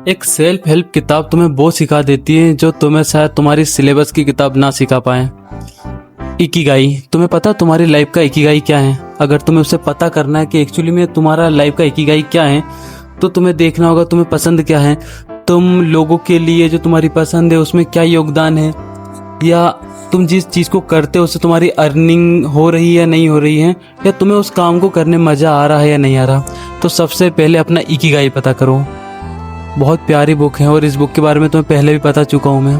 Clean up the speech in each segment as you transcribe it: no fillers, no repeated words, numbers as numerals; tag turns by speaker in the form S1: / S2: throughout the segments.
S1: एक self help किताब तुम्हें वो सिखा देती है जो तुम्हें शायद तुम्हारी सिलेबस की किताब ना सिखा पाए। इकिगाई, तुम्हें पता तुम्हारी लाइफ का इकिगाई क्या है? अगर तुम्हें उसे पता करना है कि एक्चुअली में तुम्हारा लाइफ का इकिगाई क्या है, तो तुम्हें देखना होगा तुम्हें पसंद क्या है, तुम लोगों के लिए जो तुम्हारी पसंद है उसमें क्या योगदान है, या तुम जिस चीज़ को करते हो उससे तुम्हारी अर्निंग हो रही है नहीं हो रही है, या तुम्हें उस काम को करने मज़ा आ रहा है या नहीं आ रहा। तो सबसे पहले अपना इकिगाई पता करो। बहुत प्यारी बुक है और इस बुक के बारे में तुम्हें पहले भी बता चुका हूँ मैं।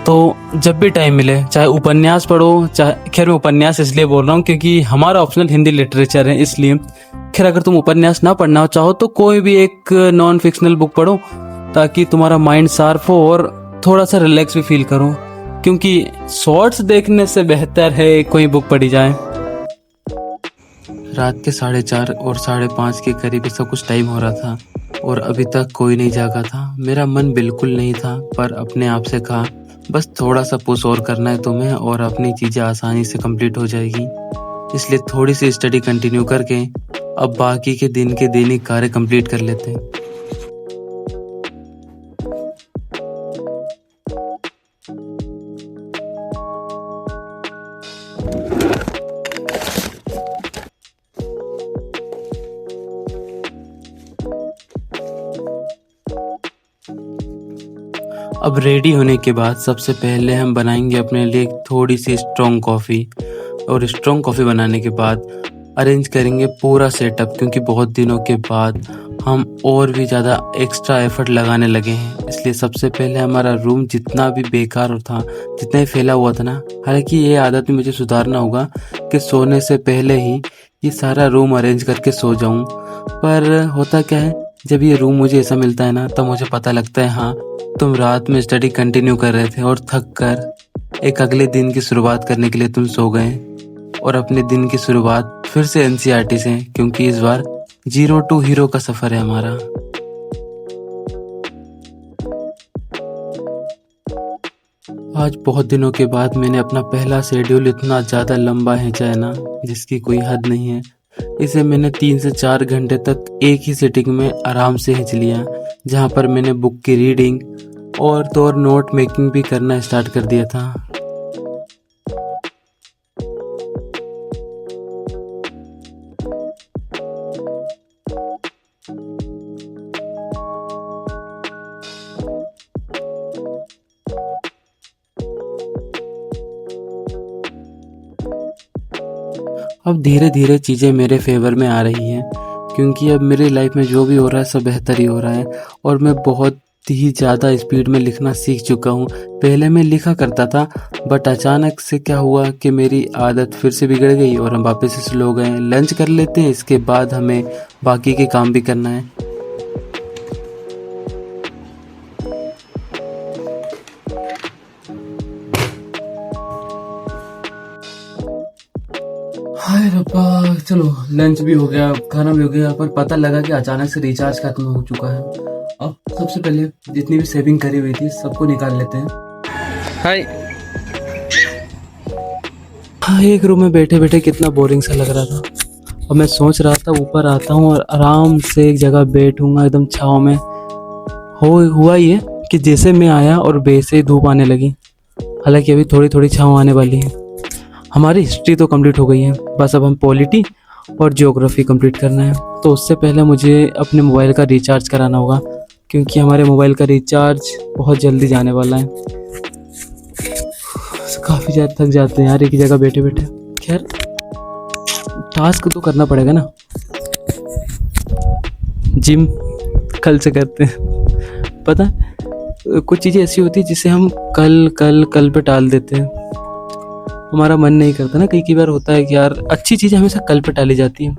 S1: तो जब भी टाइम मिले, चाहे उपन्यास पढ़ो, चाहे, खैर मैं उपन्यास इसलिए बोल रहा हूँ क्योंकि हमारा ऑप्शनल हिंदी लिटरेचर है, इसलिए। खैर अगर तुम उपन्यास ना पढ़ना चाहो तो कोई भी एक नॉन फिक्शनल बुक पढ़ो ताकि तुम्हारा माइंड शार्प हो और थोड़ा सा रिलैक्स भी फील करो, क्योंकि शॉर्ट्स देखने से बेहतर है कोई बुक पढ़ी जाए। रात के 4:30 और 5:30 के करीब ऐसा कुछ टाइम हो रहा था और अभी तक कोई नहीं जागा था। मेरा मन बिल्कुल नहीं था, पर अपने आप से कहा बस थोड़ा सा पुश और करना है तुम्हें और अपनी चीज़ें आसानी से कंप्लीट हो जाएगी। इसलिए थोड़ी सी स्टडी कंटिन्यू करके अब बाकी के दिन के दैनिक कार्य कंप्लीट कर लेते हैं। अब रेडी होने के बाद सबसे पहले हम बनाएंगे अपने लिए थोड़ी सी स्ट्रॉन्ग कॉफ़ी, और स्ट्रॉन्ग कॉफ़ी बनाने के बाद अरेंज करेंगे पूरा सेटअप, क्योंकि बहुत दिनों के बाद हम और भी ज़्यादा एक्स्ट्रा एफर्ट लगाने लगे हैं। इसलिए सबसे पहले हमारा रूम जितना भी बेकार था, जितना ही फैला हुआ था ना, हालांकि ये आदत भी मुझे सुधारना होगा कि सोने से पहले ही ये सारा रूम अरेंज करके सो जाऊं। पर होता क्या है, जब ये रूम मुझे ऐसा मिलता है ना, तब मुझे पता लगता है हाँ तुम रात में स्टडी कंटिन्यू कर रहे थे और थक कर एक अगले दिन की शुरुआत करने के लिए तुम सो गए। और अपने दिन की शुरुआत फिर से एनसीईआरटी से, क्योंकि इस बार 0 to हीरो का सफर है हमारा। आज बहुत दिनों के बाद मैंने अपना पहला शेड्यूल इतना ज़्यादा लंबा खींचा है ना, जिसकी कोई हद नहीं है। इसे मैंने 3 से 4 घंटे तक एक ही सिटिंग में आराम से खींच लिया, जहाँ पर मैंने बुक की रीडिंग और तो और नोट मेकिंग भी करना स्टार्ट कर दिया था। अब धीरे धीरे चीज़ें मेरे फेवर में आ रही हैं, क्योंकि अब मेरी लाइफ में जो भी हो रहा है सब बेहतर ही हो रहा है और मैं बहुत ही ज़्यादा स्पीड में लिखना सीख चुका हूँ। पहले मैं लिखा करता था, बट अचानक से क्या हुआ कि मेरी आदत फिर से बिगड़ गई और हम वापस से स्लो हो गए। लंच कर लेते हैं, इसके बाद हमें बाकी के काम भी करना है। हाय रब्बा, चलो लंच भी हो गया, खाना भी हो गया, पर पता लगा कि अचानक से रिचार्ज खत्म हो चुका है। अब सबसे पहले जितनी भी सेविंग करी हुई थी सबको निकाल लेते हैं। हाय, हाँ, एक रूम में बैठे बैठे कितना बोरिंग सा लग रहा था। और मैं सोच रहा था ऊपर आता हूँ और आराम से एक जगह बैठूंगा एकदम छाँव में। हुआ ये कि जैसे मैं आया और वैसे ही धूप आने लगी। हालांकि अभी थोड़ी थोड़ी छाँव आने वाली है। हमारी हिस्ट्री तो कंप्लीट हो गई है, बस अब हम पॉलिटी और ज्योग्राफी कंप्लीट करना है। तो उससे पहले मुझे अपने मोबाइल का रिचार्ज कराना होगा, क्योंकि हमारे मोबाइल का रिचार्ज बहुत जल्दी जाने वाला है। काफ़ी ज़्यादा थक जाते हैं यार एक ही जगह बैठे बैठे। खैर टास्क तो करना पड़ेगा ना। जिम कल से करते हैं। पता है कुछ चीज़ें ऐसी होती है जिसे हम कल पे टाल देते हैं। हमारा मन नहीं करता ना, कई बार होता है कि यार अच्छी चीज़ें हमेशा कल पे टाली जाती हैं,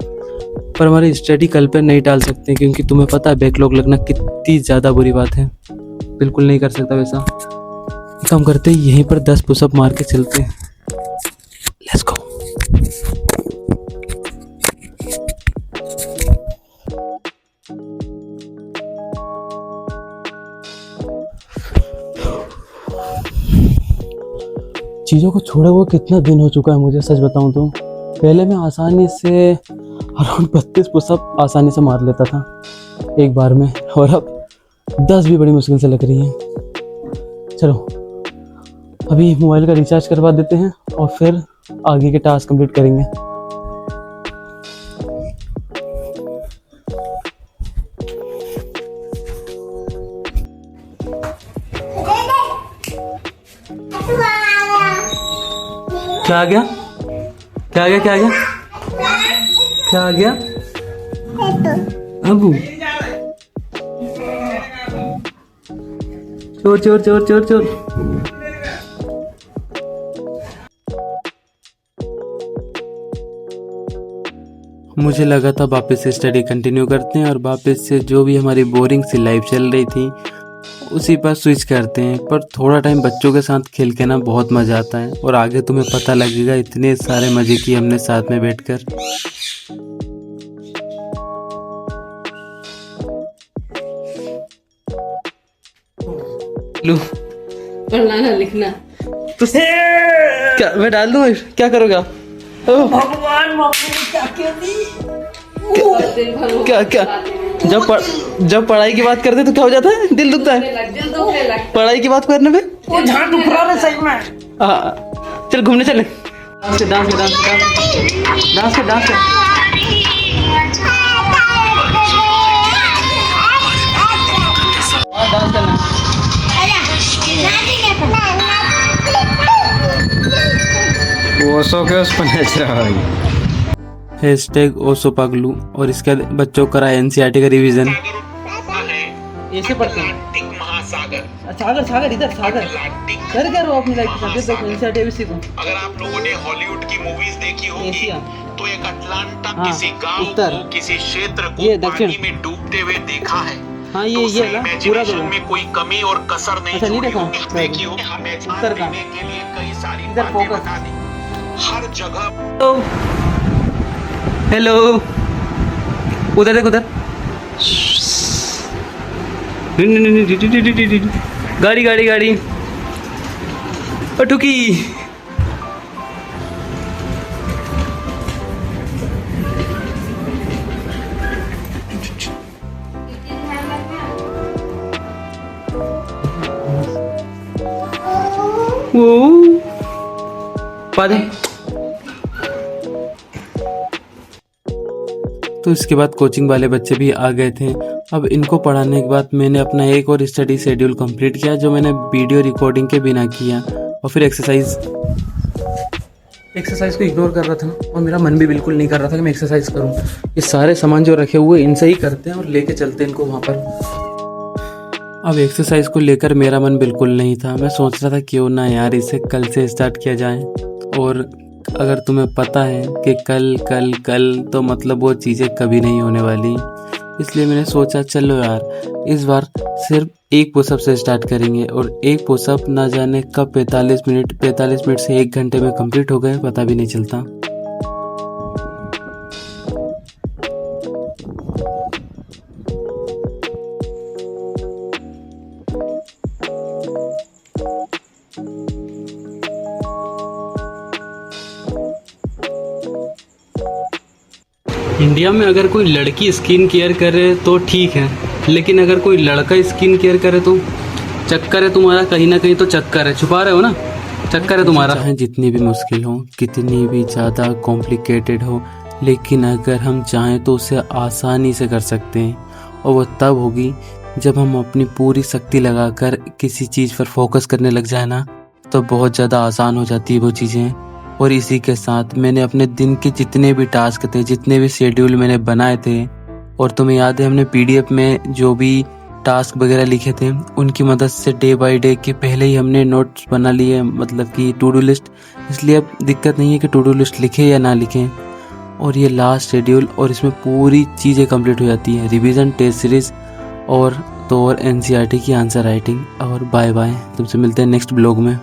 S1: पर हमारी स्टडी कल पे नहीं टाल सकते, क्योंकि तुम्हें पता है बैकलॉग लगना कितनी ज़्यादा बुरी बात है। बिल्कुल नहीं कर सकता वैसा। काम करते हैं यहीं पर 10 पुशअप मार के चलते हैं। Let's go. चीज़ों को छोड़े हुए कितना दिन हो चुका है मुझे, सच बताऊं तो। पहले मैं आसानी से अराउंड 32 पुशअप आसानी से मार लेता था, एक बार में, और अब 10 भी बड़ी मुश्किल से लग रही हैं। चलो अभी मोबाइल का रिचार्ज करवा देते हैं और फिर आगे के टास्क कंप्लीट करेंगे। क्या आ गया? क्या आ गया? क्या आ गया? क्या आ गया? अबू चोर चोर चोर चोर चोर। मुझे लगा था वापस से स्टडी कंटिन्यू करते हैं और वापस से जो भी हमारी बोरिंग सी लाइफ चल रही थी उसी पर स्विच करते हैं, पर थोड़ा टाइम बच्चों के साथ खेल के ना बहुत मज़ा आता है और आगे तुम्हें पता लगेगा इतने सारे मज़े किए हमने साथ में बैठकर। लो
S2: पढ़ना ना लिखना
S1: तो क्या मैं डाल दूँ? क्या करोगे आप?
S2: भगवान मम्मी ने क्या किया थी?
S1: क्या क्या जब पढ़ाई की बात करते तो क्या हो जाता है? दिल दुखता है पढ़ाई की बात करने पे।
S2: वो झाड़ दुख रहा है सही में।
S1: हाँ चल घूमने चले। Dance dance dance dance dance dance. Dance करना।
S3: ओसो के उस पर नच रहा है।
S1: हैशटैग ओसो पगलू और इसके बाद बच्चों करा एनसीईआरटी का रिवीजन।
S4: ऐसे पढ़ते हैं महासागर सागर सागर इधर सागर कर क्या रहो अपनी लाइफ के साथ। देखो एनसीईआरटी अभी सीखो।
S5: अगर आप लोगों ने हॉलीवुड की मूवीज देखी होगी
S4: एशिया
S5: तो एक अटलांटा
S4: हाँ,
S5: किसी गांव
S4: उत्तर
S5: को किसी क्षेत्र
S4: ये
S5: को
S4: दक्षिण।
S5: पानी में डूबते हुए देखा है।
S4: हाँ
S5: तो
S4: ये ना पूरा
S5: इमेजिनेशन
S4: दो।
S5: में कोई कमी और कसर नहीं
S4: अच्छा, नहीं
S5: छोड़ी
S4: देखा?
S5: होगी। देखी होगी हमें
S4: उत्तर का।
S5: देने के लिए कई सारी
S4: इधर
S5: बातें
S4: फोकस।
S5: बता दी। हर जगह
S1: हेलो उधर देख उधर। गाड़ी गाड़ी गाड़ी ठुकी। वो पादे। तो इसके बाद कोचिंग वाले बच्चे भी आ गए थे। अब इनको पढ़ाने के बाद मैंने अपना एक और स्टडी शेड्यूल कंप्लीट किया जो मैंने वीडियो रिकॉर्डिंग के बिना किया, और फिर एक्सरसाइज को इग्नोर कर रहा था और मेरा मन भी बिल्कुल नहीं कर रहा था कि मैं एक्सरसाइज करूं। ये सारे सामान जो रखे हुए इनसे ही करते हैं और लेके चलते हैं इनको वहाँ पर। अब एक्सरसाइज को लेकर मेरा मन बिल्कुल नहीं था। मैं सोच रहा था क्यों ना यार इसे कल से स्टार्ट किया जाए, और अगर तुम्हें पता है कि कल कल कल तो मतलब वो चीज़ें कभी नहीं होने वाली, इसलिए मैंने सोचा चलो यार इस बार सिर्फ एक पुशअप से स्टार्ट करेंगे। और एक पुशअप ना जाने कब 45 मिनट से 1 घंटे में कंप्लीट हो गए, पता भी नहीं चलता। इंडिया में अगर कोई लड़की स्किन केयर करे तो ठीक है, लेकिन अगर कोई लड़का स्किन केयर करे तो चक्कर है तुम्हारा, कहीं ना कहीं तो चक्कर है, छुपा रहे हो ना, चक्कर है तुम्हारा। चाहे जितनी भी मुश्किल हो, कितनी भी ज़्यादा कॉम्प्लिकेटेड हो, लेकिन अगर हम चाहें तो उसे आसानी से कर सकते हैं, और वो तब होगी जब हम अपनी पूरी शक्ति लगाकर किसी चीज़ पर फोकस करने लग जाए ना, तो बहुत ज़्यादा आसान हो जाती है वो चीज़ें। और इसी के साथ मैंने अपने दिन के जितने भी टास्क थे, जितने भी शेड्यूल मैंने बनाए थे, और तुम्हें याद है हमने पीडीएफ में जो भी टास्क वगैरह लिखे थे उनकी मदद से डे बाय डे के पहले ही हमने नोट्स बना लिए, मतलब कि टू डू लिस्ट। इसलिए अब दिक्कत नहीं है कि टू डू लिस्ट लिखें या ना लिखें। और ये लास्ट शेड्यूल, और इसमें पूरी चीज़ें कंप्लीट हो जाती हैं, रिवीजन, टेस्ट सीरीज और एनसीईआरटी की आंसर राइटिंग। और बाय बाय, तुमसे मिलते हैं नेक्स्ट ब्लॉग में।